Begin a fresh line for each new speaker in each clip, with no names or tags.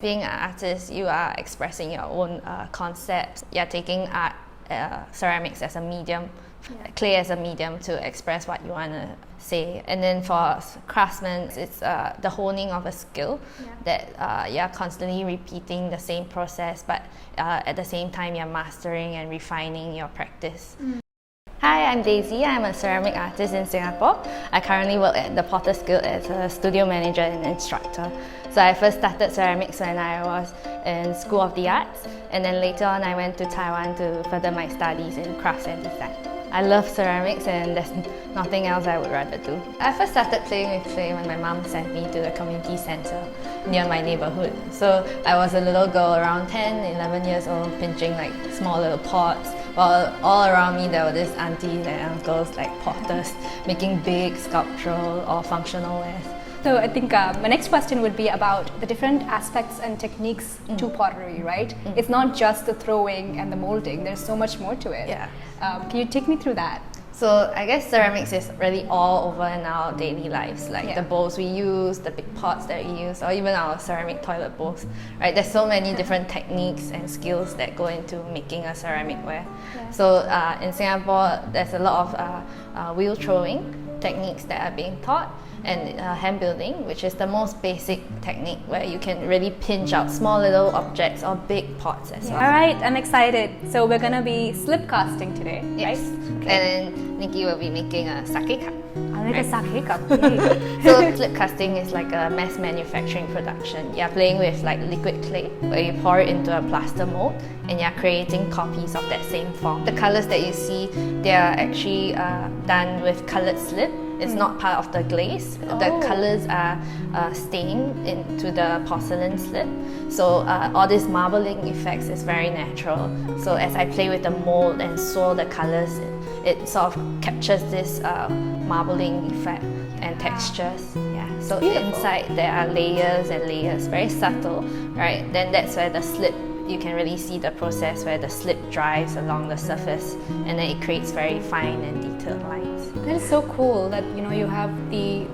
Being an artist, you are expressing your own concepts. You're taking art, ceramics as a medium, clay as a medium to express what you want to say. And then for craftsmen, it's the honing of a skill that you're constantly repeating the same process, but at the same time you're mastering and refining your practice. Hi, I'm Daisy. I'm a ceramic artist in Singapore. I currently work at the Potter's Guild as a studio manager and instructor. So I first started ceramics when I was in School of the Arts, and then later on I went to Taiwan to further my studies in crafts and design. I love ceramics and there's nothing else I would rather do. I first started playing with clay when my mom sent me to the community centre near my neighbourhood. So I was a little girl around 10, 11 years old, pinching like small little pots, while all around me there were these aunties and uncles like potters making big sculptural or functional wares.
So I think my next question would be about the different aspects and techniques to pottery, right? It's not just the throwing and the molding, there's so much more to it.
Yeah.
Can you take me through that?
So I guess ceramics is really all over in our daily lives, like the bowls we use, the big pots that we use, or even our ceramic toilet bowls, right? There's so many different techniques and skills that go into making a ceramic ware. So in Singapore, there's a lot of wheel throwing techniques that are being taught, and hand building, which is the most basic technique where you can really pinch out small little objects or big pots as well.
All right, I'm excited. So we're gonna be slip casting today,
yes.
right?
Okay. And then Nikki will be making a sake cup.
I'll make a sake cup. Okay.
So slip casting is like a mass manufacturing production. You're playing with like liquid clay where you pour it into a plaster mold and you're creating copies of that same form. The colors that you see, they are actually done with colored slip. It's not part of the glaze. The colors are stained into the porcelain slip. So all these marbling effects is very natural. So as I play with the mold and swirl the colors, it sort of captures this marbling effect and textures. Yeah. So inside there are layers and layers, very subtle, right? Then that's where the slip, you can really see the process where the slip drives along the surface and then it creates very fine and detailed lines.
That is so cool that you have the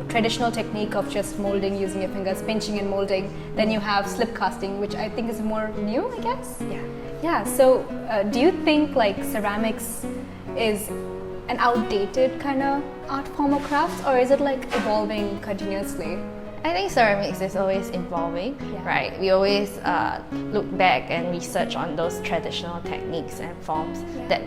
traditional technique of just molding using your fingers, pinching and molding. Then you have slip casting, which I think is more new, I guess?
Yeah.
Yeah, so do you think like ceramics is an outdated kind of art form or craft, or is it like evolving continuously?
I think ceramics is always evolving, right? We always look back and research on those traditional techniques and forms that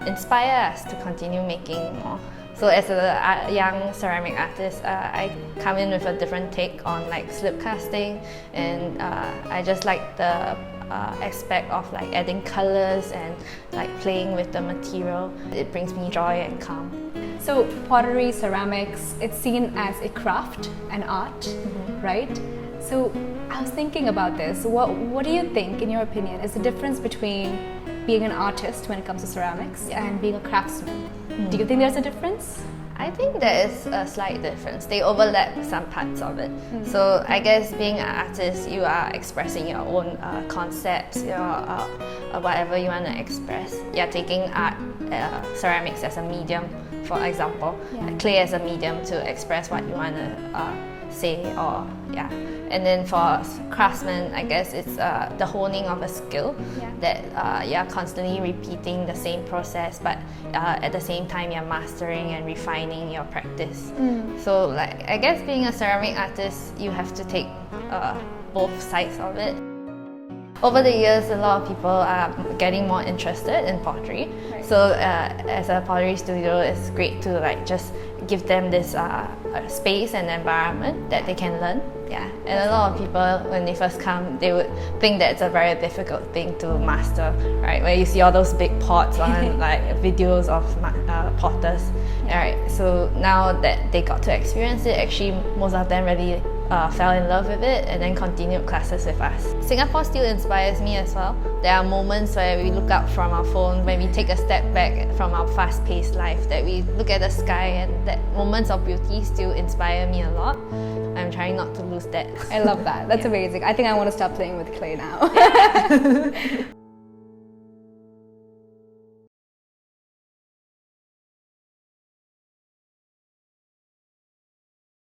inspire us to continue making more. So as a young ceramic artist, I come in with a different take on like slip casting, and I just like the aspect of like adding colors and like playing with the material. It brings me joy and calm.
So pottery, ceramics, it's seen as a craft, an art, right? So I was thinking about this. What do you think, in your opinion, is the difference between being an artist when it comes to ceramics and being a craftsman? Do you think there's a difference?
I think there is a slight difference. They overlap some parts of it. So I guess being an artist, you are expressing your own concepts, whatever you want to express. You're taking art, ceramics as a medium, for example, clay as a medium to express what you want to say, or and then for craftsmen, I guess it's the honing of a skill that you're constantly repeating the same process, but at the same time you're mastering and refining your practice. So like I guess being a ceramic artist, you have to take both sides of it. Over the years, a lot of people are getting more interested in pottery. So as a pottery studio, it's great to like just give them this space and environment that they can learn. Yeah, and a lot of people, when they first come, they would think that it's a very difficult thing to master, right? Where you see all those big pots on like videos of potters, right? So now that they got to experience it, actually most of them really fell in love with it and then continued classes with us. Singapore still inspires me as well. There are moments where we look up from our phone, when we take a step back from our fast-paced life, that we look at the sky, and that moments of beauty still inspire me a lot. I'm trying not to lose that.
I love that. That's amazing. I think I want to stop playing with clay now.